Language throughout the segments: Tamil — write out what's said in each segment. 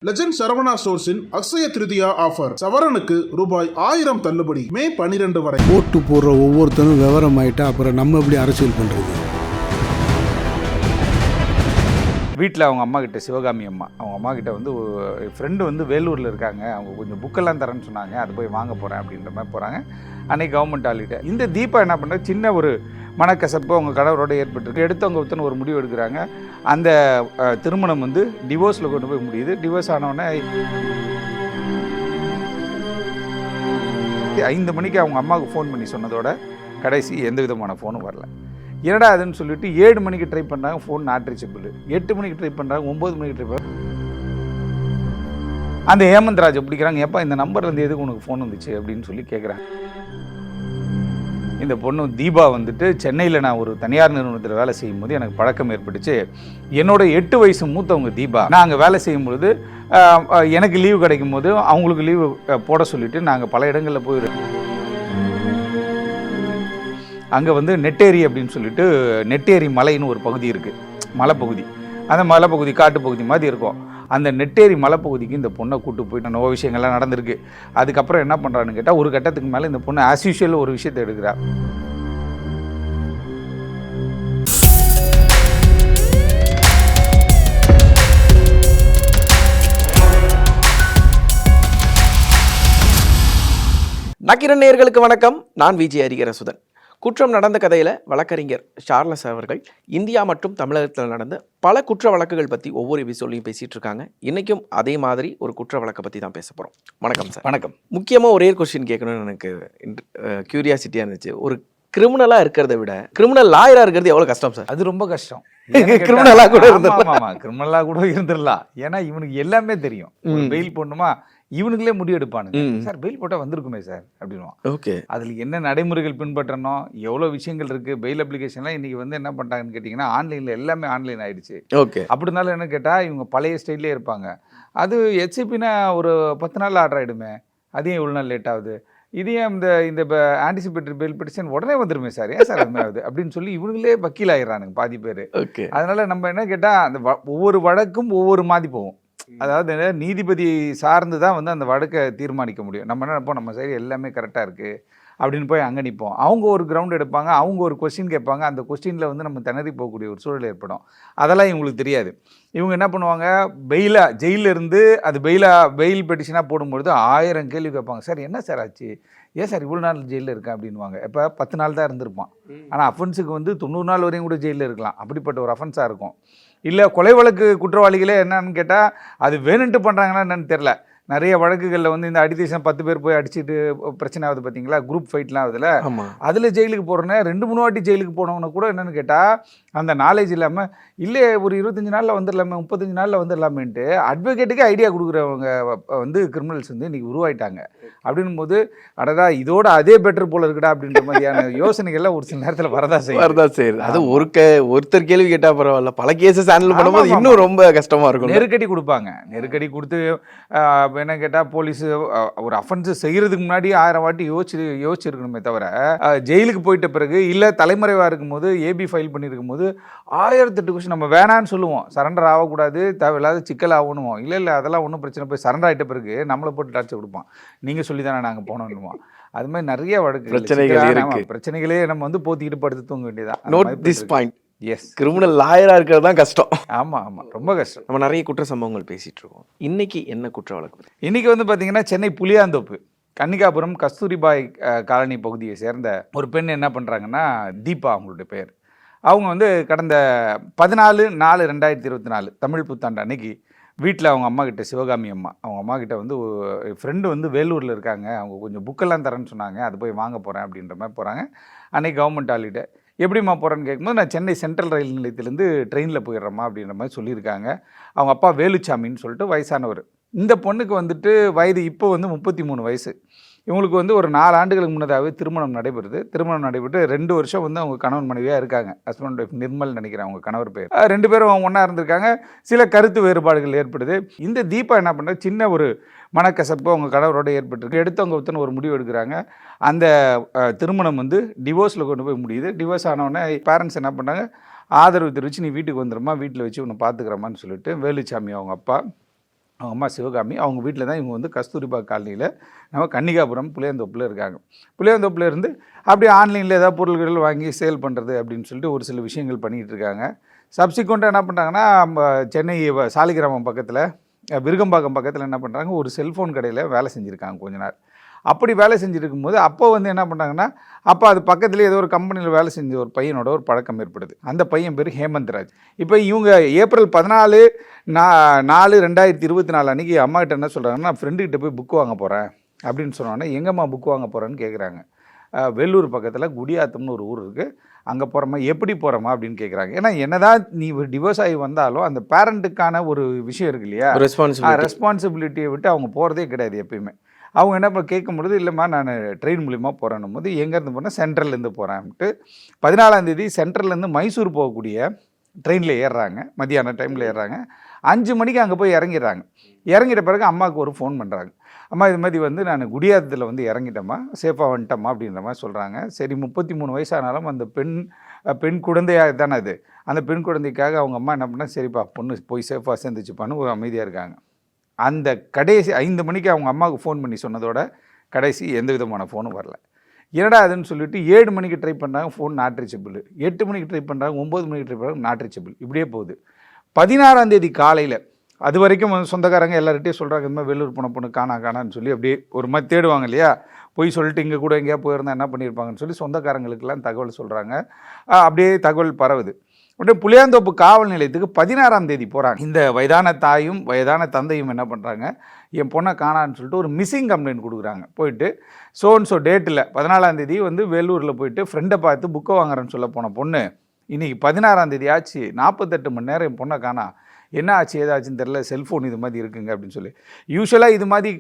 லெஜண்ட் சரவணா ஸ்டோர்ஸின் அக்ஷய திருதியா ஆஃபர் சவரனுக்கு ரூபாய் 1000 தள்ளுபடி மே 12 வரை. ஓட்டு போடுற ஒவ்வொருத்தரும் விவரம் ஆயிட்டா அப்புறம் நம்ம எப்படி அரசியல் பண்றது? வீட்டில் அவங்க அம்மா கிட்ட, சிவகாமி அம்மா, அவங்க அம்மா கிட்ட வந்து ஃப்ரெண்டு வந்து வேலூரில் இருக்காங்க, அவங்க கொஞ்சம் புக்கெல்லாம் தரேன்னு சொன்னாங்க, அது போய் வாங்க போகிறேன் அப்படின்ற மாதிரி போகிறாங்க. அன்றைக்கி கவர்மெண்ட் ஹாலிடே. இந்த தீபா என்ன பண்ணுற, சின்ன ஒரு மனக்கசப்பு அவங்க கணவரோட ஏற்பட்டுருக்கு. எடுத்தவங்க ஒருத்தன ஒரு முடிவு எடுக்கிறாங்க. அந்த திருமணம் வந்து டிவோர்ஸில் கொண்டு போய் முடியுது. டிவோர்ஸ் ஆனவுடனே 5 மணிக்கு அவங்க அம்மாவுக்கு ஃபோன் பண்ணி சொன்னதோட கடைசி எந்த விதமான ஃபோனும் வரல. என்னடா அதுன்னு சொல்லிட்டு 7 மணிக்கு ட்ரை பண்ணுறாங்க, ஃபோன் நாட் ரீச்சபிள். 8 மணிக்கு ட்ரை பண்ணுறாங்க, 9 மணிக்கு ட்ரை பண்ணுறாங்க. அந்த ஹேமந்த் ராஜை பிடிக்கிறாங்க. எப்போ இந்த நம்பர்லேருந்து எதுக்கு உனக்கு ஃபோன் வந்துச்சு அப்படின்னு சொல்லி கேட்குறாங்க. இந்த பொண்ணு தீபா வந்துட்டு சென்னையில் நான் ஒரு தனியார் நிறுவனத்தில் வேலை செய்யும் போது எனக்கு பழக்கம் ஏற்பட்டுச்சு. என்னோட 8 வயசு மூத்தவங்க தீபா. நான் அங்கே வேலை செய்யும் பொழுது எனக்கு லீவு கிடைக்கும் போது அவங்களுக்கு லீவு போட சொல்லிவிட்டு நாங்கள் பல இடங்களில் போயிடுறோம். அங்கே வந்து நெட்டேரி அப்படின்னு சொல்லிட்டு நெட்டேரி மலைன்னு ஒரு பகுதி இருக்குது, மலைப்பகுதி. அந்த மலைப்பகுதி காட்டுப்பகுதி மாதிரி இருக்கும். அந்த நெட்டேரி மலைப்பகுதிக்கு இந்த பொண்ணை கூட்டு போயிட்டு நோ விஷயங்கள்லாம் நடந்திருக்கு. அதுக்கப்புறம் என்ன பண்ணுறான்னு கேட்டால், ஒரு கட்டத்துக்கு மேலே இந்த பொண்ணு ஆஸ் யூஷுவல் ஒரு விஷயத்தை எடுக்கிறா. நக்கீரன் நேயர்களுக்கு வணக்கம். நான் விஜய் ஹரிஹரசுதன். குற்றம் நடந்த கதையில் வழக்கறிஞர் சார்லஸ் அவர்கள் இந்தியா மற்றும் தமிழகத்தில் நடந்த பல குற்ற வழக்குகள் பற்றி ஒவ்வொரு எபிசோட்லையும் பேசிகிட்டு இருக்காங்க. இன்றைக்கும் அதே மாதிரி ஒரு குற்ற வழக்கை பற்றி தான் பேச போகிறோம். வணக்கம் சார். வணக்கம். முக்கியமாக ஒரே கொஸ்டின் கேட்கணும்னு எனக்கு க்யூரியாசிட்டியாக இருந்துச்சு. ஒரு கிரிமினலாக இருக்கிறத விட கிரிமினல் லாயராக இருக்கிறது எவ்வளோ கஷ்டம் சார்? அது ரொம்ப கஷ்டம். கிரிமினலாக கூட இருந்துடலாம். கிரிமினலாக கூட இருந்துடலாம். ஏன்னா இவனுக்கு எல்லாமே தெரியும். பெயில் போடணுமா, இவனுங்களே முடிவு எடுப்பானுங்க. சார் பெயில் போட்டால் வந்திருக்குமே சார் அப்படின்வான். ஓகே, அதில் என்ன நடைமுறைகள் பின்பற்றணும், எவ்வளோ விஷயங்கள் இருக்குது. பெயில் அப்ளிகேஷன்லாம் இன்றைக்கி வந்து என்ன பண்ணிட்டாங்கன்னு கேட்டிங்கன்னா, ஆன்லைனில் எல்லாமே ஆன்லைன் ஆகிடுச்சு. ஓகே, அப்படி இருந்தாலும் என்ன கேட்டால் இவங்க பழைய ஸ்டைல்லே இருப்பாங்க. அது ஹெச்சிபினா ஒரு 10 நாள் ஆர்டர் ஆகிடுமே, அதையும் இவ்வளோ நாள் லேட் ஆகுது. இதையே இந்த ஆன்டிசிபேட்டரி பெயில் பெட்டிஷன் உடனே வந்துருமே சார், ஏன் சார் அது ஆகுது அப்படின்னு சொல்லி இவங்களே வக்கீல் ஆகிடுறானுங்க பாதி பேர். ஓகே, அதனால நம்ம என்ன கேட்டால், அந்த ஒவ்வொரு வழக்கும் ஒவ்வொரு மாதிரி போகும். அதாவது நீதிபதி சார்ந்து தான் வந்து அந்த வழக்கை தீர்மானிக்க முடியும். நம்ம என்ன நினைப்போம், நம்ம சைடு எல்லாமே கரெக்டாக இருக்குது அப்படின்னு போய் அங்கே நிற்போம். அவங்க ஒரு கிரவுண்ட் எடுப்பாங்க, அவங்க ஒரு கொஸ்டின் கேட்பாங்க. அந்த கொஸ்டினில் வந்து நம்ம திணறி போகக்கூடிய ஒரு சூழல் ஏற்படும். அதெல்லாம் இவங்களுக்கு தெரியாது. இவங்க என்ன பண்ணுவாங்க, ஜெயிலிருந்து அது பெயில் பெட்டிஷனாக போடும்பொழுது 1000 கேள்வி கேட்பாங்க. சார் என்ன சார் ஆச்சு, ஏன் சார் இவ்வளோ நாள் ஜெயிலில் இருக்கேன் அப்படின்வாங்க. இப்போ 10 நாள் தான் இருந்திருப்பான், ஆனால் அஃபென்ஸுக்கு வந்து 90 நாள் வரையும் கூட ஜெயிலில் இருக்கலாம். அப்படிப்பட்ட ஒரு அஃபென்ஸாக இருக்கும். இல்லை கொலை வழக்கு குற்றவாளிகளே என்னன்னு கேட்டால், அது வேணுன்ட்டு பண்ணுறாங்கன்னா என்னன்னு தெரில. நிறைய வழக்குகளில் வந்து இந்த அடிதேசம் 10 பேர் போய் அடிச்சுட்டு பிரச்சனை ஆகுது பார்த்தீங்களா, குரூப் ஃபைட்லாம் ஆகுதுல, அதில் ஜெயிலுக்கு போகிறேன்னே 2-3 வாட்டி ஜெயிலுக்கு போனவனை கூட என்னென்னு கேட்டால், அந்த நாலேஜ் இல்லாமல் இல்லை ஒரு 25 நாளில் வந்துடலாமே, 35 நாளில் வந்துடலாமேன்ட்டு அட்வொகேட்டுக்கு ஐடியா கொடுக்குறவங்க வந்து கிரிமினல்ஸ் வந்து இன்றைக்கி உருவாயிட்டாங்க. அப்படின்னும் போது அடடா இதோட அதே பெட்டர் போல இருக்குடா அப்படின்ற மாதிரியான யோசனைகள்லாம் ஒரு சில நேரத்தில் வரதா செய்யுது. அது ஒருத்தர் கேள்வி கேட்டால் பரவாயில்ல, பல கேசஸ் ஹேண்டில் பண்ணும்போது இன்னும் ரொம்ப கஷ்டமாக இருக்கும். நெருக்கடி கொடுப்பாங்க. நெருக்கடி கொடுத்து என்ன கேட்டால், போலீஸு ஒரு அஃபென்ஸு செய்கிறதுக்கு முன்னாடி 1000 வாட்டி யோசிச்சிருக்கணுமே தவிர, ஜெயிலுக்கு போயிட்ட பிறகு இல்லை தலைமறைவாக இருக்கும்போது ஏபி ஃபைல் பண்ணியிருக்கும் போது 1008 கொஸ்டின். நம்ம வேணான்னு சொல்லுவோம், சரண்டர் ஆகக்கூடாது, தேவையில்லாத சிக்கல் ஆகணுமோ. இல்லை அதெல்லாம் ஒன்றும் பிரச்சனை. போய் சரண்டர் ஆகிட்ட பிறகு நம்மளை போட்டு டார்ச்சர் கொடுப்பான். நீங்கள் சொல்லி தானே நாங்கள் போனோம்னுமா. அது மாதிரி நிறைய வழக்கு பிரச்சனைகளே நம்ம வந்து போத்திக்கிட்டு படுத்து தூங்க வேண்டியதான். Note this point. Yes, criminal லாயராக இருக்கிறது தான் கஷ்டம். ஆமாம், ரொம்ப கஷ்டம். நம்ம நிறைய குற்ற சம்பவங்கள் பேசிகிட்டு இருக்கோம். இன்றைக்கி என்ன குற்ற வழக்கு? இன்றைக்கி வந்து பார்த்திங்கன்னா, சென்னை புளியாந்தோப்பு கன்னிகாபுரம் கஸ்தூரிபாய் காலனி பகுதியை சேர்ந்த ஒரு பெண் என்ன பண்ணுறாங்கன்னா, தீபா அவங்களுடைய பெயர். அவங்க வந்து கடந்த 14/4/2024 தமிழ் புத்தாண்டு அன்னைக்கு வீட்டில் அவங்க அம்மா கிட்ட, சிவகாமி அம்மா, அவங்க அம்மா கிட்ட வந்து ஃப்ரெண்டு வந்து வேலூரில் இருக்காங்க, அவங்க கொஞ்சம் புக்கெல்லாம் தரேன்னு சொன்னாங்க, அது போய் வாங்க போகிறேன் அப்படின்ற மாதிரி போகிறாங்க. அன்றைக்கி கவர்மெண்ட் ஹாலிடே. எப்படிம்மா போகிறேன்னு கேட்கும்போது, நான் சென்னை சென்ட்ரல் ரயில் நிலையத்திலேருந்து ட்ரெயினில் போயிடுறேம்மா அப்படின்ற மாதிரி சொல்லியிருக்காங்க. அவங்க அப்பா வேலுச்சாமின்னு சொல்லிட்டு வயசானவர். இந்த பொண்ணுக்கு வந்துட்டு வயது இப்போ வந்து 33 வயசு. இவங்களுக்கு வந்து ஒரு 4 ஆண்டுகளுக்கு முன்னதாகவே திருமணம் நடைபெறுது. திருமணம் நடைபெற்று 2 வருஷம் வந்து அவங்க கணவன் மனைவியாக இருக்காங்க. ஹஸ்பண்ட் ஒய்ஃப் நிர்மல் நினைக்கிறேன் அவங்க கணவர் பேர். 2 பேரும் ஒன்றா இருந்திருக்காங்க. சில கருத்து வேறுபாடுகள் ஏற்படுது. இந்த தீபா என்ன பண்ணுற, சின்ன ஒரு மனக்கசப்பு அவங்க கணவரோட ஏற்பட்டுருக்கு. எடுத்தவங்க ஒருத்தன ஒரு முடிவு எடுக்கிறாங்க. அந்த திருமணம் வந்து டிவோர்ஸில் கொண்டு போய் முடியுது. டிவோர்ஸ் ஆனவுடனே பேரண்ட்ஸ் என்ன பண்ணாங்க, ஆதரவு தெரிவித்து நீ வீட்டுக்கு வந்துடுமா, வீட்டில் வச்சு உன்னை பார்த்துக்கிறமான்னு சொல்லிட்டு வேலுச்சாமி அவங்க அப்பா அவங்க அம்மா சிவகாமி. அவங்க வீட்டில் தான் இவங்க வந்து கஸ்தூரிபா காலனியில் நம்ம கன்னிகாபுரம் புளியந்தோப்பில் இருக்காங்க. புளியந்தோப்பில் இருந்து அப்படியே ஆன்லைனில் ஏதாவது பொருள்கள் வாங்கி சேல் பண்ணுறது அப்படின்னு சொல்லிட்டு ஒரு சில விஷயங்கள் பண்ணிகிட்டு இருக்காங்க. சப்சிக்வெண்ட்டாக என்ன பண்ணுறாங்கன்னா, சென்னை சாலிகிராமம் பக்கத்தில் விருகம்பாக்கம் பக்கத்தில் என்ன பண்ணுறாங்க, ஒரு செல்ஃபோன் கடையில் வேலை செஞ்சுருக்காங்க கொஞ்ச நாள். அப்படி வேலை செஞ்சுருக்கும் போது அப்போ வந்து என்ன பண்ணுறாங்கன்னா, அப்போ அது பக்கத்துலேயே ஏதோ ஒரு கம்பெனியில் வேலை செஞ்ச ஒரு பையனோட ஒரு பழக்கம் ஏற்படுது. அந்த பையன் பேர் ஹேமந்த் ராஜ். இப்போ இவங்க ஏப்ரல் 14/4/2024 அன்றைக்கி அம்மா கிட்ட என்ன சொல்கிறாங்கன்னா, நான் ஃப்ரெண்டுக்கிட்ட போய் புக் வாங்க போகிறேன் அப்படின்னு சொன்னோன்னே, எங்கம்மா புக் வாங்க போகிறேன்னு கேட்குறாங்க. வேலூர் பக்கத்தில் குடியாத்தம்னு ஒரு ஊர் இருக்குது, அங்கே போகிறோமா, எப்படி போகிறோமா அப்படின்னு கேட்குறாங்க. ஏன்னா என்னதான் நீ டிவோர்ஸ் ஆகி வந்தாலும் அந்த பேரண்ட்டுக்கான ஒரு விஷயம் இருக்கு இல்லையா, ரெஸ்பான்சிபிலிட்டியை விட்டு அவங்க போகிறதே கிடையாது எப்பயுமே. அவங்க என்ன கேட்கும்பொழுது, இல்லைம்மா நான் ட்ரெயின் மூலிமா போகிறேன்னும் போது, எங்கேருந்து போனால் சென்ட்ரல்லேருந்து போகிறேன்ட்டு 14ஆம் தேதி சென்ட்ரல்லேருந்து மைசூர் போகக்கூடிய ட்ரெயினில் ஏறுறாங்க. மதியான டைமில் ஏறுறாங்க. 5 மணிக்கு அங்கே போய் இறங்கிடுறாங்க. இறங்கிட்ட பிறகு அம்மாவுக்கு ஒரு ஃபோன் பண்ணுறாங்க. அம்மா இது மாதிரி வந்து நான் குடியாத்தத்தில் வந்து இறங்கிட்டேம்மா, சேஃபாக வந்துட்டேம்மா அப்படின்ற மாதிரி சொல்கிறாங்க. சரி, 33 வயசானாலும் அந்த பெண் குழந்தையாக தானே அது, அந்த பெண் குழந்தைக்காக அவங்க அம்மா என்ன பண்ணால், சரிப்பா பொண்ணு போய் சேஃபாக சேர்ந்துச்சுப்பான்னு ஒரு அமைதியாக இருக்காங்க. அந்த கடைசி 5 மணிக்கு அவங்க அம்மாவுக்கு ஃபோன் பண்ணி சொன்னதோட கடைசி எந்த விதமான ஃபோனும் வரல. என்னடா அதுன்னு சொல்லிட்டு 7 மணிக்கு ட்ரை பண்ணுறாங்க, ஃபோன் நாட் ரீச்சபிள். 8 மணிக்கு ட்ரை பண்ணுறாங்க, 9 மணிக்கு ட்ரை பண்ணுறாங்க, நாட் ரீச்சபிள். இப்படியே போகுது. 16ஆம் தேதி காலையில் அது வரைக்கும் வந்து சொந்தக்காரங்க எல்லார்கிட்டையும் சொல்கிறாங்க, இந்த மாதிரி வேலூர் போன பொண்ணு காணான்னு சொல்லி அப்படியே ஒரு மாதிரி தேடுவாங்க இல்லையா, போய் சொல்லிட்டு இங்கே கூட எங்கேயா போயிருந்தா என்ன பண்ணியிருப்பாங்கன்னு சொல்லி சொந்தக்காரங்களுக்கெல்லாம் தகவல் சொல்கிறாங்க. அப்படியே தகவல் பரவுது. உடனே புளியாந்தோப்பு காவல் நிலையத்துக்கு 16ஆம் தேதி போகிறாங்க. இந்த வயதான தாயும் வயதான தந்தையும் என்ன பண்ணுறாங்க, என் பொண்ணை காணான்னு சொல்லிட்டு ஒரு மிஸ்ஸிங் கம்ப்ளைண்ட் கொடுக்குறாங்க. போயிட்டு ஸோ டேட்டில் 14ஆம் தேதி வந்து வேலூரில் போயிட்டு ஃப்ரெண்டை பார்த்து புக்கை வாங்குறேன்னு சொல்ல போன பொண்ணு இன்றைக்கி 16ஆம் தேதி ஆச்சு, 48 மணி நேரம் என் பொண்ணை காணா, என்ன ஆச்சு ஏதாச்சுன்னு தெரில, செல்ஃபோன் இது மாதிரி இருக்குங்க அப்படின்னு சொல்லி. யூஸ்வலாக இது மாதிரி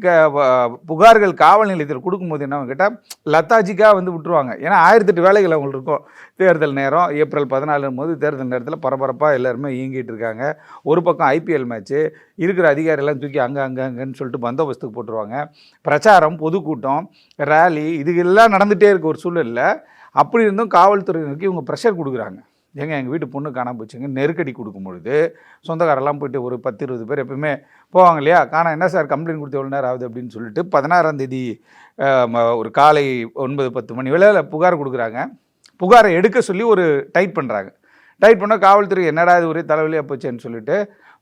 புகார்கள் காவல் நிலையத்தில் கொடுக்கும்போது என்ன கேட்டால் லத்தாஜிக்காக வந்து விட்டுருவாங்க. ஏன்னா 1008 வேலைகள் அவங்களுக்கு இருக்கும். தேர்தல் நேரம் ஏப்ரல் 14 போது தேர்தல் நேரத்தில் பரபரப்பாக எல்லாருமே இயங்கிட்டு இருக்காங்க. ஒரு பக்கம் IPL மேட்ச்சு, இருக்கிற அதிகாரியெல்லாம் தூக்கி அங்கன்னு சொல்லிட்டு பந்தோபஸ்துக்கு போட்டுருவாங்க. பிரச்சாரம், பொதுக்கூட்டம், ரேலி இதுக்கெல்லாம் நடந்துகிட்டே இருக்க ஒரு சூழலில் அப்படி இருந்தும் காவல்துறையினருக்கு இவங்க ப்ரெஷர் கொடுக்குறாங்க. எங்கள் வீட்டு பொண்ணு காணாமல் போச்சுங்க, நெருக்கடி கொடுக்கும் பொழுது சொந்தக்காரெல்லாம் போய்ட்டு ஒரு 10-20 பேர் எப்பவுமே போவாங்க இல்லையா, காணா என்ன சார் கம்ப்ளைண்ட் கொடுத்து எவ்வளோ நேரம் ஆகுது அப்படின்னு சொல்லிட்டு 16ஆம் தேதி ஒரு காலை 9-10 மணி வேளையில் புகார் கொடுக்குறாங்க. புகாரை எடுக்க சொல்லி ஒரு டைப் பண்ணுறாங்க. டைப் பண்ணால் காவல்துறை என்னடா இது ஒரே தலைவலியாக போச்சேன்னு சொல்லிட்டு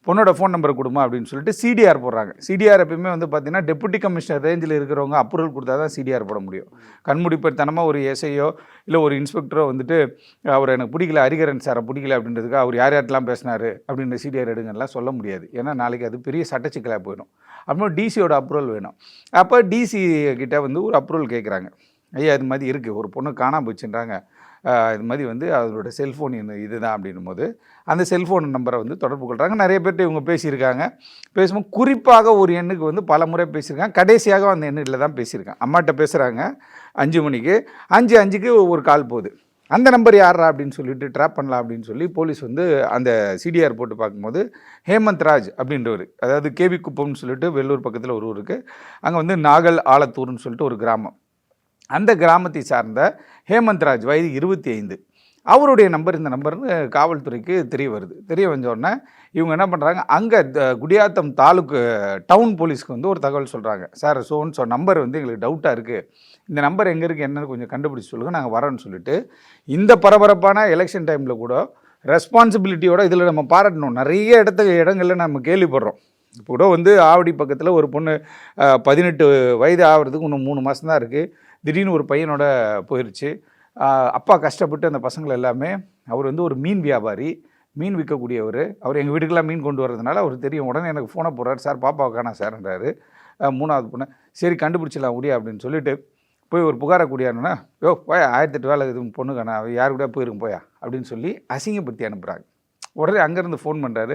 பொண்ணோட ஃபோன் நம்பர் கொடுமா அப்படின்னு சொல்லிட்டு CDR போடுறாங்க. CDR எப்பயுமே வந்து பார்த்திங்கன்னா டெபுட்டி கமிஷனர் ரேஞ்சில் இருக்கிறவங்க அப்ரூவல் கொடுத்தா தான் CDR போட முடியும். கண்மூடிப்பத்தனமாக ஒரு SIயோ இல்லை ஒரு இன்ஸ்பெக்டரோ வந்துட்டு அவர் எனக்கு பிடிக்கல, ஹரிகரன் சாரை பிடிக்கல அப்படின்றதுக்கு அவர் யார்ட்டெலாம் பேசினார் அப்படின்ற CDR எடுங்கலாம் சொல்ல முடியாது. ஏன்னா நாளைக்கு அது பெரிய சட்டச்சிக்கலாக போயிடும். அப்புறம் DCயோட அப்ரூவல் வேணும். அப்போ DC கிட்ட வந்து ஒரு அப்ரூவல் கேட்குறாங்க. ஐயா இது மாதிரி இருக்குது, ஒரு பொண்ணு காணாமல் போச்சுன்றாங்க, இது மாதிரி வந்து அவரோட செல்ஃபோன் இதுதான் அப்படின்னும் போது அந்த செல்ஃபோன் நம்பரை வந்து தொடர்பு கொள்கிறாங்க. நிறைய பேர்கிட்ட இவங்க பேசியிருக்காங்க. பேசும்போது குறிப்பாக ஒரு எண்ணுக்கு வந்து பல முறை பேசியிருக்காங்க. கடைசியாக அந்த எண்ணில் தான் பேசியிருக்காங்க. அம்மாட்ட பேசுகிறாங்க 5 மணிக்கு. 5:05க்கு ஒரு கால் போகுது. அந்த நம்பர் யாரா அப்படின்னு சொல்லிட்டு ட்ராப் பண்ணலாம் அப்படின்னு சொல்லி போலீஸ் வந்து அந்த CDR போட்டு பார்க்கும்போது ஹேமந்த் ராஜ் அப்படின்றவர், அதாவது KB குப்பம்னு சொல்லிட்டு வெள்ளூர் பக்கத்தில் ஒரு ஊர் இருக்குது, அங்கே வந்து நாகல் ஆலத்தூர்னு சொல்லிட்டு ஒரு கிராமம். அந்த கிராமத்தை சார்ந்த ஹேமந்த் ராஜ் வயது 25. அவருடைய நம்பர் இந்த நம்பர்னு காவல்துறைக்கு தெரிய வருது. தெரிய வந்தோடனே இவங்க என்ன பண்ணுறாங்க, அங்கே குடியாத்தம் தாலுக்கு டவுன் போலீஸ்க்கு வந்து ஒரு தகவல் சொல்கிறாங்க. சார் நம்பர் வந்து எங்களுக்கு டவுட்டாக இருக்குது, இந்த நம்பர் எங்கே இருக்குது என்னன்னு கொஞ்சம் கண்டுபிடிச்சி சொல்லுங்கள், நாங்கள் வரோன்னு சொல்லிட்டு இந்த பரபரப்பான எலெக்ஷன் டைமில் கூட ரெஸ்பான்சிபிலிட்டியோட இதில் நம்ம பாராட்டணும். நிறைய இடங்களில் நம்ம கேள்விப்படுறோம். இப்போ கூட வந்து ஆவடி பக்கத்தில் ஒரு பொண்ணு 18 வயது ஆகிறதுக்கு இன்னும் 3 மாதம் தான் இருக்குது, திடீர்னு ஒரு பையனோட போயிடுச்சு. அப்பா கஷ்டப்பட்டு அந்த பசங்களை எல்லாமே, அவர் வந்து ஒரு மீன் வியாபாரி, மீன் விற்கக்கூடியவர். அவர் எங்கள் வீட்டுக்கெல்லாம் மீன் கொண்டு வர்றதுனால அவர் தெரியும். உடனே எனக்கு ஃபோனை போடுறாரு, சார் பாப்பாவை காணா சார்ன்றாரு. 3வது பொண்ணு சரி கண்டுபிடிச்சிடலாம் முடியா அப்படின்னு சொல்லிட்டு போய் ஒரு புகாரை கூடியாருன்னா, யோ போயா 1008 வேலை இது பொண்ணு காணா, யாரு கூட போயிருக்கும் போயா அப்படின்னு சொல்லி அசிங்கப்படுத்தி அனுப்புகிறாங்க. உடனே அங்கேருந்து ஃபோன் பண்ணுறாரு,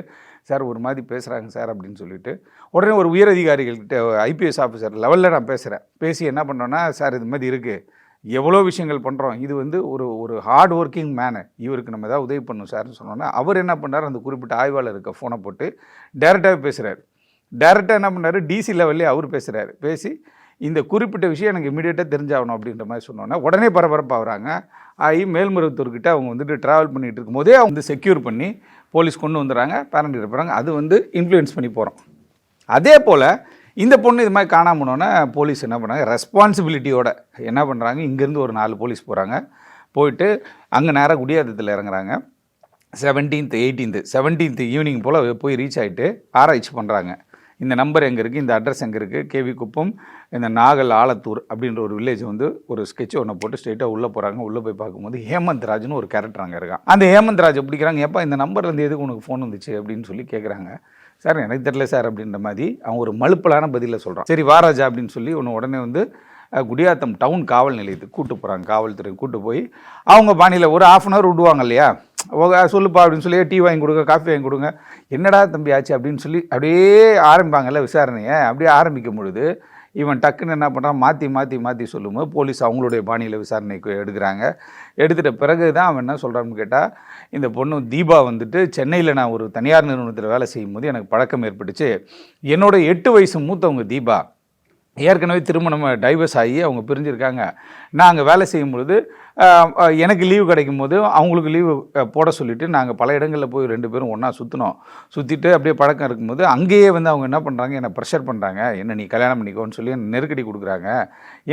சார் ஒரு மாதிரி பேசுகிறாங்க சார் அப்படின்னு சொல்லிட்டு. உடனே ஒரு உயரதிகாரிகள்கிட்ட IPS ஆஃபீஸர் லெவலில் நான் பேசுகிறேன். பேசி என்ன பண்ணோன்னா, சார் இது மாதிரி இருக்குது, எவ்வளோ விஷயங்கள் பண்ணுறோம், இது வந்து ஒரு ஹார்ட் ஒர்க்கிங் மேனு, இவருக்கு நம்ம ஏதாவது உதவி பண்ணணும் சார்னு சொன்னோன்னா அவர் என்ன பண்ணார், அந்த குறிப்பிட்ட ஆய்வாளருக்கு ஃபோனை போட்டு டைரெக்டாகவே பேசுகிறார். டைரெக்டாக என்ன பண்ணார், DC லெவல்லே அவர் பேசுகிறாரு. பேசி இந்த குறிப்பிட்ட விஷயம் எனக்கு இமீடியட்டாக தெரிஞ்சாகணும் அப்படின்ற மாதிரி சொன்னோன்னா உடனே பரபரப்பாகிறாங்க. மேல்மருவத்தூர்கிட்ட அவங்க வந்துட்டு ட்ராவல் பண்ணிகிட்டு இருக்கும்போதே அவங்க வந்து செக்யூர் பண்ணி போலீஸ் கொண்டு வந்துடுறாங்க, பேரண்ட் இருப்பாங்க. அது வந்து இன்ஃப்ளூயன்ஸ் பண்ணி போகிறோம். அதே போல் இந்த பொண்ணு இது மாதிரி காணாம போனோன்னே போலீஸ் என்ன பண்ணாங்க, ரெஸ்பான்சிபிலிட்டியோட என்ன பண்ணுறாங்க, இங்கேருந்து ஒரு 4 போலீஸ் போகிறாங்க. போயிட்டு அங்கே நேராக குடியாத்தத்தில் இறங்குறாங்க. 17th 17th ஈவினிங் போல் போய் ரீச் ஆகிட்டு ஆராய்ச்சி பண்ணுறாங்க. இந்த நம்பர் எங்கே இருக்குது, இந்த அட்ரஸ் எங்கே இருக்குது, கேவி குப்பம், இந்த நாகல் ஆலத்தூர் அப்படின்ற ஒரு வில்லேஜ் வந்து ஒரு ஸ்கெட்ச் ஒன்று போட்டு ஸ்ட்ரெயிட்டாக உள்ளே போகிறாங்க. உள்ளே போய் பார்க்கும்போது ஹேமந்த் ராஜ்னு ஒரு கேரக்டர் அங்கே இருக்கான். அந்த ஹேமந்த் ராஜை பிடிக்கிறாங்க. எப்போ இந்த நம்பர்லேருந்து எதுக்கு உனக்கு ஃபோன் வந்துச்சு அப்படின்னு சொல்லி கேட்குறாங்க. சார் எனக்கு தெரியல சார் அப்படின்ற மாதிரி அவன் ஒரு மலுப்பலான பதிலில் சொல்கிறான். சரி வாராஜா அப்படின்னு சொல்லி உடனே வந்து குடியாத்தம் டவுன் காவல் நிலையத்துக்கு கூப்பிட்டு போகிறாங்க. காவல்துறை கூப்பிட்டு போய் அவங்க பாணியில் ஒரு 1/2 hour விடுவாங்க இல்லையா, சொல்லுப்பா அப்படின்னு சொல்லி டீ வாங்கி கொடுங்க, காஃபி வாங்கி கொடுங்க, என்னடா தம்பி ஆச்சு அப்படின்னு சொல்லி அப்படியே ஆரம்பிப்பாங்கல்ல விசாரணையை. அப்படியே ஆரம்பிக்கும் பொழுது இவன் டக்குன்னு என்ன பண்ணுறான், மாற்றி சொல்லும்போது போலீஸ் அவங்களுடைய பாணியில் விசாரணைக்கு எடுக்கிறாங்க. எடுத்துகிட்ட பிறகு தான் அவன் என்ன சொல்கிறான்னு கேட்டால், இந்த பொண்ணு தீபா வந்துட்டு சென்னையில் நான் ஒரு தனியார் நிறுவனத்தில் வேலை செய்யும்போது எனக்கு பழக்கம் ஏற்பட்டுச்சு. என்னோட 8 வயசு மூத்தவங்க தீபா, ஏற்கனவே திருமணம் டைவர்ஸ் ஆகி அவங்க பிரிஞ்சிருக்காங்க. நான் அங்கே வேலை செய்யும் பொழுது எனக்கு லீவு கிடைக்கும் போது அவங்களுக்கு லீவு போட சொல்லிவிட்டு நாங்கள் பல இடங்களில் போய் 2 பேரும் ஒன்றா சுற்றிட்டு அப்படியே பழக்கம் இருக்கும்போது அங்கேயே வந்து அவங்க என்ன பண்ணுறாங்க, என்னை ப்ரெஷர் பண்ணுறாங்க, என்ன நீ கல்யாணம் பண்ணிக்கோன்னு சொல்லி நெருக்கடி கொடுக்குறாங்க.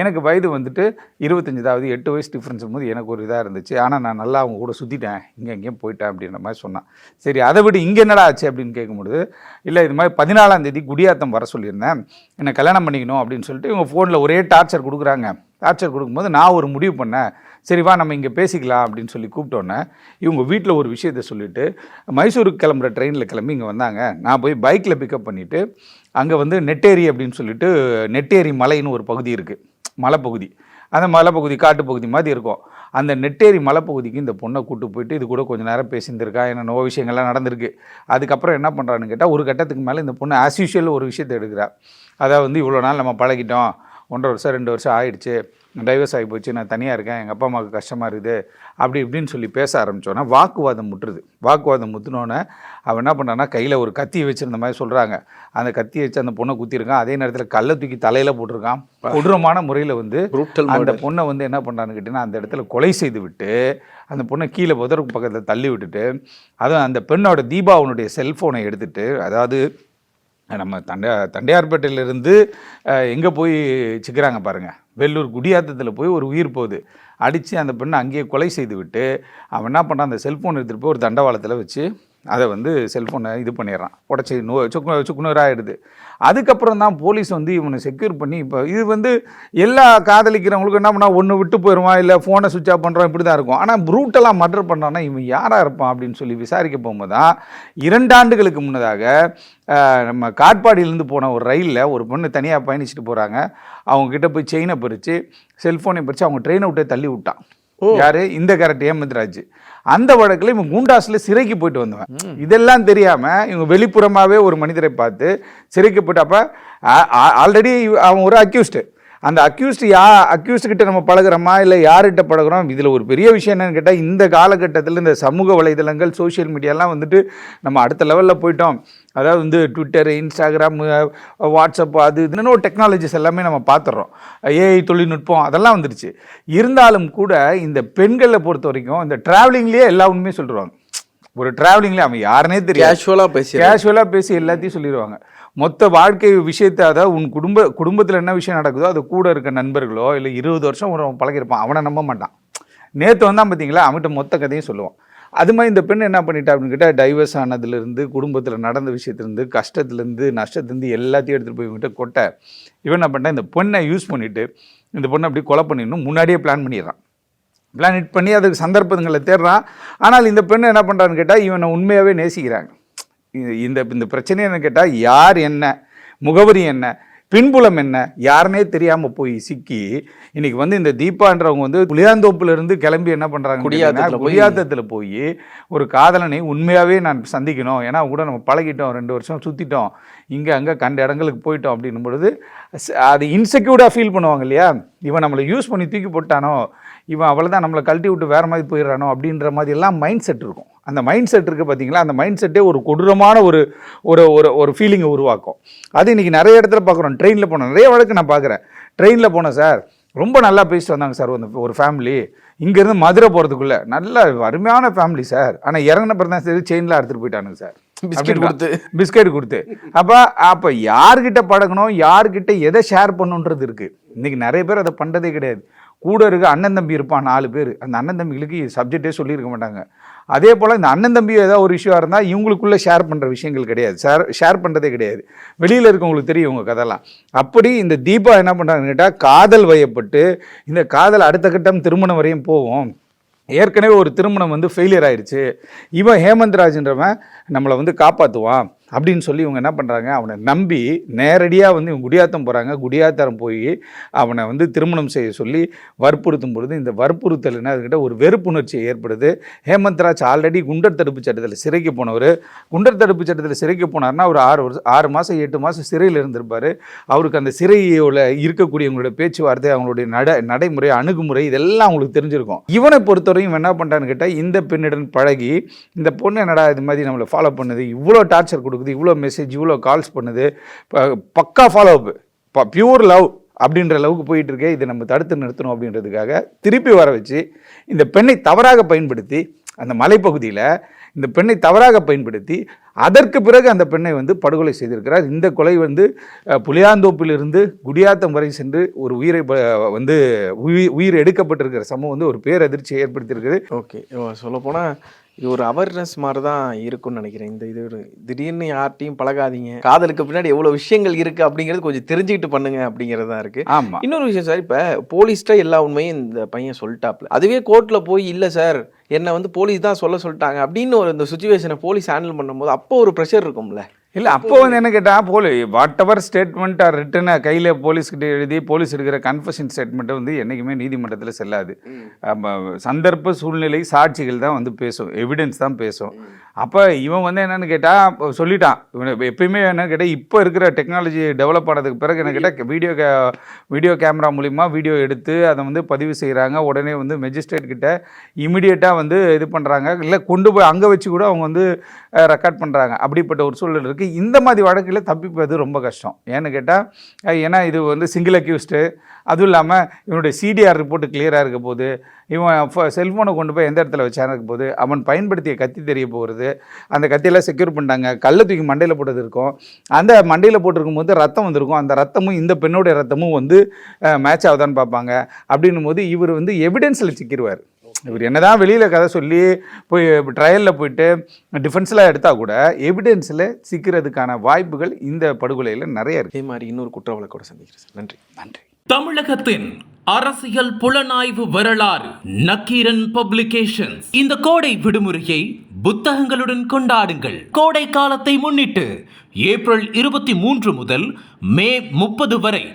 எனக்கு வயது வந்துட்டு 25, 8 வயசு டிஃப்ரென்ஸ் போது எனக்கு ஒரு இதாக இருந்துச்சு. ஆனால் நான் நல்லா அவங்க கூட சுற்றிட்டேன், எங்கேயும் போயிட்டேன் அப்படின்ற மாதிரி சொன்னான். சரி அதை விட இங்கே என்னடா ஆச்சு அப்படின்னு கேட்கும்போது, இல்லை இது மாதிரி 14ஆம் தேதி குடியாத்தம் வர சொல்லியிருந்தேன், என்னை கல்யாணம் பண்ணிக்கணும் அப்படின்னு சொல்லிட்டு இவங்க ஃபோனில் ஒரே டார்ச்சர் கொடுக்குறாங்க. டார்ச்சர் கொடுக்கும்போது நான் ஒரு முடிவு பண்ணேன், சரி வா நம்ம இங்கே பேசிக்கலாம் அப்படின்னு சொல்லி கூப்பிட்டோன்னே இவங்க வீட்டில் ஒரு விஷயத்தை சொல்லிவிட்டு மைசூருக்கு கிளம்புற ட்ரெயினில் கிளம்பி இங்கே வந்தாங்க. நான் போய் பைக்கில் பிக்கப் பண்ணிவிட்டு அங்கே வந்து நெட்டேரி அப்படின்னு சொல்லிட்டு நெட்டேரி மலைன்னு ஒரு பகுதி இருக்குது, மலைப்பகுதி. அந்த மலைப்பகுதி காட்டுப்பகுதி மாதிரி இருக்கும். அந்த நெட்டேரி மலைப்பகுதிக்கு இந்த பொண்ணை கூப்பிட்டு போயிட்டு இது கூட கொஞ்சம் நேரம் பேசியிருந்திருக்கா, என்னென்ன விஷயங்கள்லாம் நடந்திருக்கு. அதுக்கப்புறம் என்ன பண்ணுறான்னு கேட்டால், ஒரு கட்டத்துக்கு மேலே இந்த பொண்ணு ஆஸ் யூஷுவல் ஒரு விஷயத்தை எடுக்கிறா. அதாவது வந்து இவ்வளோ நாள் நம்ம பழகிட்டோம், 1.5 வருஷம் 2 வருஷம் ஆயிடுச்சு, டைவர்ஸ் ஆகி போச்சு, நான் தனியாக இருக்கேன், எங்கள் அப்பா அம்மாவுக்கு கஷ்டமாக இருக்குது அப்படி இப்படின்னு சொல்லி பேச ஆரம்பித்தோன்னா வாக்குவாதம் முட்டுருது. வாக்குவாதம் முற்றினோன்னே அவன் என்ன பண்ணுறான்னா கையில் ஒரு கத்தியை வச்சுருந்த மாதிரி சொல்கிறாங்க. அந்த கத்தியை வச்சு அந்த பொண்ணை குத்திருக்கான். அதே நேரத்தில் கல்லை தூக்கி தலையில் போட்டிருக்கான். கொடூரமான முறையில் வந்து அந்த பொண்ணை வந்து என்ன பண்ணுறான்னு கேட்டிங்கன்னா அந்த இடத்துல கொலை செய்து விட்டு அந்த பொண்ணை கீழே புதருக்கு பக்கத்தில் தள்ளி விட்டுட்டு, அதுவும் அந்த பெண்ணோட தீபாவனுடைய செல்ஃபோனை எடுத்துகிட்டு, அதாவது நம்ம தண்டையார்பேட்டையிலேருந்து எங்கே போய் சிக்கிறாங்க பாருங்கள், வெள்ளூர் குடியாத்தத்தில் போய் ஒரு உயிர் போகுது, அடித்து அந்த பெண்ணை அங்கேயே கொலை செய்து விட்டு அவன் என்ன பண்ணுறான், அந்த செல்ஃபோன் எடுத்துகிட்டு போய் ஒரு தண்டவாளத்தில் வச்சு அதை வந்து செல்ஃபோனை இது பண்ணிடுறான், உடச்சி சுக்குநூறாகிடுது. அதுக்கப்புறம் தான் போலீஸ் வந்து இவனை செக்யூர் பண்ணி, இப்போ இது வந்து எல்லா காதலிக்கிறவங்களுக்கும் என்ன பண்ணால் ஒன்று விட்டு போயிடுவான், இல்லை ஃபோனை சுவிட்ச் ஆஃப் பண்ணுறான், இப்படி தான் இருக்கும். ஆனால் ப்ரூட்டலாக மர்டர் பண்ணுறான்னா இவன் யாராக இருப்பான் அப்படின்னு சொல்லி விசாரிக்க போகும்போது தான் 2 ஆண்டுகளுக்கு முன்னதாக நம்ம காட்பாடியிலேருந்து போன ஒரு ரயிலில் ஒரு பொண்ணு தனியாக பயணிச்சுட்டு போகிறாங்க. அவங்கக்கிட்ட போய் செயினை பறித்து செல்ஃபோனை பறித்து அவங்க ட்ரெயினை விட்டே தள்ளி விட்டான். யாரு இந்த கேரக்டர் ஹேமந்த் ராஜ். அந்த வழக்கில் இவன் குண்டாஸில் சிறைக்கு போயிட்டு வந்தவன். இதெல்லாம் தெரியாமல் இவங்க வெளிப்புறமாகவே ஒரு மனிதரை பார்த்து சிறைக்கு போயிட்டு, அப்போ ஆல்ரெடி அவன் ஒரு அக்யூஸ்டு. அந்த அக்யூஸ்டுக்கிட்ட நம்ம பழகிறோமா இல்லை யார்கிட்ட பழகிறோம்? இதில் ஒரு பெரிய விஷயம் என்னென்னு கேட்டால், இந்த காலகட்டத்தில் இந்த சமூக வலைதளங்கள் சோஷியல் மீடியாலாம் வந்துட்டு நம்ம அடுத்த லெவலில் போயிட்டோம். அதாவது வந்து ட்விட்டர், இன்ஸ்டாகிராம், வாட்ஸ்அப், அது இதுன்னு ஒரு டெக்னாலஜிஸ் எல்லாமே நம்ம பார்த்துட்றோம். ஏஐ தொழில்நுட்பம் அதெல்லாம் வந்துடுச்சு. இருந்தாலும் கூட இந்த பெண்களை பொறுத்த வரைக்கும் இந்த ட்ராவலிங்லேயே எல்லா உண்மையும் சொல்லிடுவாங்க. ஒரு ட்ராவலிங்லேயே அவன் யாருன்னே தெரியும், கேஷுவலாக பேசி எல்லாத்தையும் சொல்லிடுவாங்க. மொத்த வாழ்க்கை விஷயத்தை, அதாவது உன் குடும்பத்தில் என்ன விஷயம் நடக்குதோ அது கூட இருக்க நண்பர்களோ இல்லை 20 வருஷம் ஒரு பழகிருப்பான், அவனை நம்ப மாட்டான். நேற்று வந்தான் பார்த்தீங்களா, அவன்கிட்ட மொத்த கதையும் சொல்லுவான். அது மாதிரி இந்த பெண் என்ன பண்ணிட்டா அப்படின்னு கேட்டால், டைவர்ஸ் ஆனதுலேருந்து, குடும்பத்தில் நடந்த விஷயத்துலேருந்து, கஷ்டத்துலேருந்து, நஷ்டத்துலேருந்து எல்லாத்தையும் எடுத்துகிட்டு போய் இவங்ககிட்ட கொட்ட, இவன் என்ன பண்ணிட்டான், இந்த பொண்ணை யூஸ் பண்ணிவிட்டு இந்த பொண்ணை அப்படி கொலை பண்ணிடணும் முன்னாடியே பிளான் பண்ணிடுறான். பிளான் பண்ணி அதுக்கு சந்தர்ப்பங்களை தேடுறான். ஆனால் இந்த பெண்ணை என்ன பண்ணுறான்னு கேட்டால், இவனை உண்மையாகவே நேசிக்கிறாங்க. இந்த பிரச்சனை என்ன கேட்டால், யார் என்ன, முகவரி என்ன, பின்புலம் என்ன, யாருனே தெரியாமல் போய் சிக்கி இன்னைக்கு வந்து இந்த தீபான்றவங்க வந்து புளியாந்தோப்புலேருந்து கிளம்பி என்ன பண்ணுறாங்க, குடியாத்தத்தில் போய் ஒரு காதலனை உண்மையாகவே நான் சந்திக்கணும், ஏன்னா கூட நம்ம பழகிட்டோம், 2 வருஷம் சுற்றிட்டோம், இங்கே அங்கே கண்ட இடங்களுக்கு போயிட்டோம் அப்படின்னும் பொழுது அது இன்செக்யூர்டாக ஃபீல் பண்ணுவாங்க இல்லையா. இவன் நம்மளை யூஸ் பண்ணி தூக்கி போட்டானோ, இவன் அவ்வளோதான் நம்மளை கழட்டி விட்டு வேறு மாதிரி போயிடுறானோ அப்படின்ற மாதிரி எல்லாம் மைண்ட் செட் இருக்கும். அந்த மைண்ட் செட் இருக்குது பார்த்தீங்களா, அந்த மைண்ட் செட்டே ஒரு கொடூரமான ஒரு ஒரு ஒரு ஃபீலிங்கை உருவாக்கும். அது இன்றைக்கி நிறைய இடத்துல பார்க்குறோம். ட்ரெயினில் போனோம், நிறைய வழக்கு நான் பார்க்குறேன். ட்ரெயினில் போனேன் சார், ரொம்ப நல்லா பேசிட்டு வந்தாங்க சார் ஒரு ஃபேமிலி, இங்கேருந்து மதுரை போகிறதுக்குள்ளே நல்ல அருமையான ஃபேமிலி சார், ஆனால் இறங்கின பிறகு தான் சரி செயின்லாம் எடுத்துகிட்டு போயிட்டானுங்க சார். பிஸ்கெட் கொடுத்து அப்ப யார்கிட்ட பழகணும், யார்கிட்ட எதை ஷேர் பண்ணுன்றது இருக்கு. இன்னைக்கு நிறைய பேர் அதை பண்றதே கிடையாது. கூட இருக்க அண்ணன் தம்பி இருப்பான் 4 பேர், அந்த அண்ணன் தம்பிகளுக்கு சப்ஜெக்டே சொல்லியிருக்க மாட்டாங்க. அதே போல் இந்த அண்ணன் தம்பி ஏதாவது ஒரு இஷ்யூவாக இருந்தால் இவங்களுக்குள்ளே ஷேர் பண்ணுற விஷயங்கள் கிடையாது, ஷேர் பண்ணுறதே கிடையாது. வெளியில் இருக்கவங்களுக்கு தெரியும் உங்கள் கதைலாம். அப்படி இந்த தீபா என்ன பண்ணுறாங்கன்னு கேட்டால், காதல் வயப்பட்டு இந்த காதல் அடுத்த கட்டம் திருமணம் வரையும் போவோம். ஏற்கனவே ஒரு திருமணம் வந்து ஃபெயிலியர் ஆயிடுச்சு, இவன் ஹேமந்த் ராஜ்ன்றவன் நம்மளை வந்து காப்பாற்றுவான் அப்படின்னு சொல்லி இவங்க என்ன பண்ணுறாங்க, அவனை நம்பி நேரடியாக வந்து இவங்க குடியாத்தம் போகிறாங்க. குடியாத்தம் போய் அவனை வந்து திருமணம் செய்ய சொல்லி வற்புறுத்தும் பொழுது இந்த வற்புறுத்தல் என்ன அதுக்கிட்ட ஒரு வெறுப்புணர்ச்சி ஏற்படுது. ஹேமந்த் ராஜ் ஆல்ரெடி குண்டர் தடுப்பு சட்டத்தில் சிறைக்கு போனவர். குண்டர் தடுப்பு சட்டத்தில் சிறைக்கு போனார்னா ஒரு 6 மாதம் 8 மாதம் சிறையில் இருந்திருப்பார். அவருக்கு அந்த சிறையில் இருக்கக்கூடியவங்களோட பேச்சுவார்த்தை, அவங்களுடைய நடைமுறை அணுகுமுறை இதெல்லாம் அவங்களுக்கு தெரிஞ்சிருக்கும். இவனை பொறுத்தவரையும் இவன் என்ன பண்ணுறான்னு கேட்டால், இந்த பெண்ணுடன் பழகி இந்த பொண்ணு என்னடா இது மாதிரி நம்மளை ஃபாலோ பண்ணுது, இவ்வளோ டார்ச்சர் கொடுக்குது, இவ்வளோ மெசேஜ், இவ்வளோ கால்ஸ் பண்ணுது, பக்கா ஃபாலோ அப், பியூர் லவ் அப்படின்ற அளவுக்கு போயிட்டு இருக்கே, இதை நம்ம தடுத்து நிறுத்தணும் அப்படின்றதுக்காக திருப்பி வர வச்சு இந்த பெண்ணை தவறாக பயன்படுத்தி, அந்த மலைப்பகுதியில் இந்த பெண்ணை தவறாக பயன்படுத்தி அதற்கு பிறகு அந்த பெண்ணை வந்து படுகொலை செய்திருக்கிறார். இந்த கொலை வந்து புளியாந்தோப்பிலிருந்து குடியாத்தம் வரை சென்று ஒரு உயிரை வந்து உயிர் எடுக்கப்பட்டிருக்கிற சம்பவம் வந்து ஒரு பேரதிர்ச்சியை ஏற்படுத்தியிருக்குது. ஓகே, சொல்லப்போனால் இது ஒரு அவேர்னஸ் மாதிரி தான் இருக்கும்னு நினைக்கிறேன். இது ஒரு திடீர்னு யார்ட்டையும் பழகாதீங்க, காதலுக்கு பின்னாடி எவ்வளோ விஷயங்கள் இருக்குது அப்படிங்கிறது கொஞ்சம் தெரிஞ்சுக்கிட்டு பண்ணுங்க அப்படிங்கிறது தான் இருக்குது. ஆமாம். இன்னொரு விஷயம் சார், இப்போ போலீஸ்ட்ட எல்லா உண்மையும் இந்த பையன் சொல்லிட்டாப்ல, அதுவே கோர்ட்டில் போய் இல்லை சார் என்னை வந்து போலீஸ் தான் சொல்லிட்டாங்க அப்படின்னு ஒரு இந்த சுச்சுவேஷனை போலீஸ் ஹேண்டில் பண்ணும்போது அப்போ ஒரு ப்ரெஷர் இருக்கும்ல. இல்லை, அப்போ வந்து என்ன கேட்டால், வாட் எவர் ஸ்டேட்மெண்ட் ஆர் ரிட்டனை கையில் போலீஸ்கிட்ட எழுதி போலீஸ் எடுக்கிற கன்ஃபெஷன் ஸ்டேட்மெண்ட்டை வந்து என்றைக்குமே நீதிமன்றத்தில் செல்லாது. சந்தர்ப்ப சூழ்நிலை சாட்சிகள் தான் வந்து பேசும், எவிடன்ஸ் தான் பேசும். அப்போ இவன் வந்து என்னென்னு கேட்டால் சொல்லிட்டான். இவன் எப்பயுமே என்னன்னு கேட்டால், இப்போ இருக்கிற டெக்னாலஜி டெவலப் ஆனதுக்கு பிறகு என்ன கேட்டால் வீடியோ கேமரா மூலிமா வீடியோ எடுத்து அதை வந்து பதிவு செய்கிறாங்க. உடனே வந்து மெஜிஸ்ட்ரேட் கிட்ட இமிடியேட்டாக வந்து இது பண்ணுறாங்க, இல்லை கொண்டு போய் அங்கே வச்சு கூட அவங்க வந்து ரெக்கார்ட் பண்ணுறாங்க. அப்படிப்பட்ட ஒரு சூழல் இருக்குது. இந்த மாதிரி வழக்கில் தப்பிப்பது ரொம்ப கஷ்டம். ஏன்னு கேட்டால், ஏன்னா இது வந்து சிங்கிள் அக்யூஸ்டு, அதுவும் இல்லாமல் இவனுடைய சிடிஆர் ரிப்போர்ட்டு கிளியராக இருக்க போது, இவன் செல்ஃபோனை கொண்டு போய் எந்த இடத்துல வச்சான இருக்க போது, அவன் பயன்படுத்திய கத்தி தெரிய போகிறது, அந்த கத்தியெல்லாம் செக்யூர் பண்ணிட்டாங்க, கல்லை தூக்கி மண்டையில் போட்டது இருக்கும், அந்த மண்டையில் போட்டிருக்கும் போது ரத்தம் வந்திருக்கும், அந்த ரத்தமும் இந்த பெண்ணுடைய ரத்தமும் வந்து மேட்ச் ஆகுதான்னு பார்ப்பாங்க. அப்படின்னும் போது இவர் வந்து எவிடன்ஸில் சிக்கிடுவார். இவர் என்னதான் வெளியில் கதை சொல்லி போய் ட்ரையலில் போயிட்டு டிஃபென்ஸ்லாம் எடுத்தால் கூட எவிடன்ஸில் சிக்கிறதுக்கான வாய்ப்புகள் இந்த படுகொலையில் நிறைய இருக்குது. இதே மாதிரி இன்னொரு குற்ற வழக்கோட சந்திக்கிறேன் சார். நன்றி. நன்றி. தமிழகத்தின் அரசியல் புலனாய்வு வரலாறு நக்கீரன் பப்ளிகேஷன்ஸ். இந்த கோடை விடுமுறையை புத்தகங்களுடன் கொண்டாடுங்கள். கோடை காலத்தை முன்னிட்டு ஏப்ரல் 23 முதல் மே 30 வரை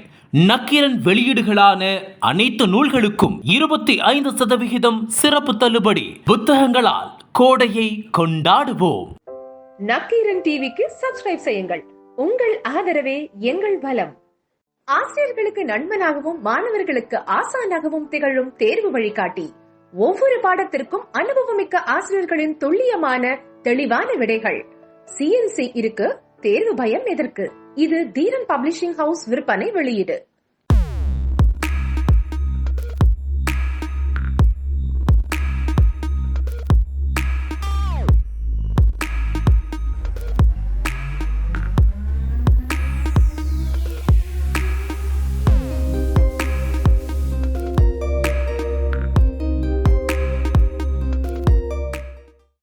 நக்கீரன் வெளியீடுகளான அனைத்து நூல்களுக்கும் 25% சிறப்பு தள்ளுபடி. புத்தகங்களால் கோடையை கொண்டாடுவோம். நக்கீரன் டிவிக்கு சப்ஸ்கிரைப் செய்யுங்கள். உங்கள் ஆதரவே எங்கள் பலம். ஆசிரியர்களுக்கு நண்பனாகவும் மாணவர்களுக்கு ஆசானாகவும் திகழும் தேர்வு வழிகாட்டி. ஒவ்வொரு பாடத்திற்கும் அனுபவமிக்க ஆசிரியர்களின் துல்லியமான தெளிவான விடைகள். CNC இருக்கு, தேர்வு பயம் எதற்கு? இது தீரன் பப்ளிஷிங் ஹவுஸ் விற்பனை வெளியீடு.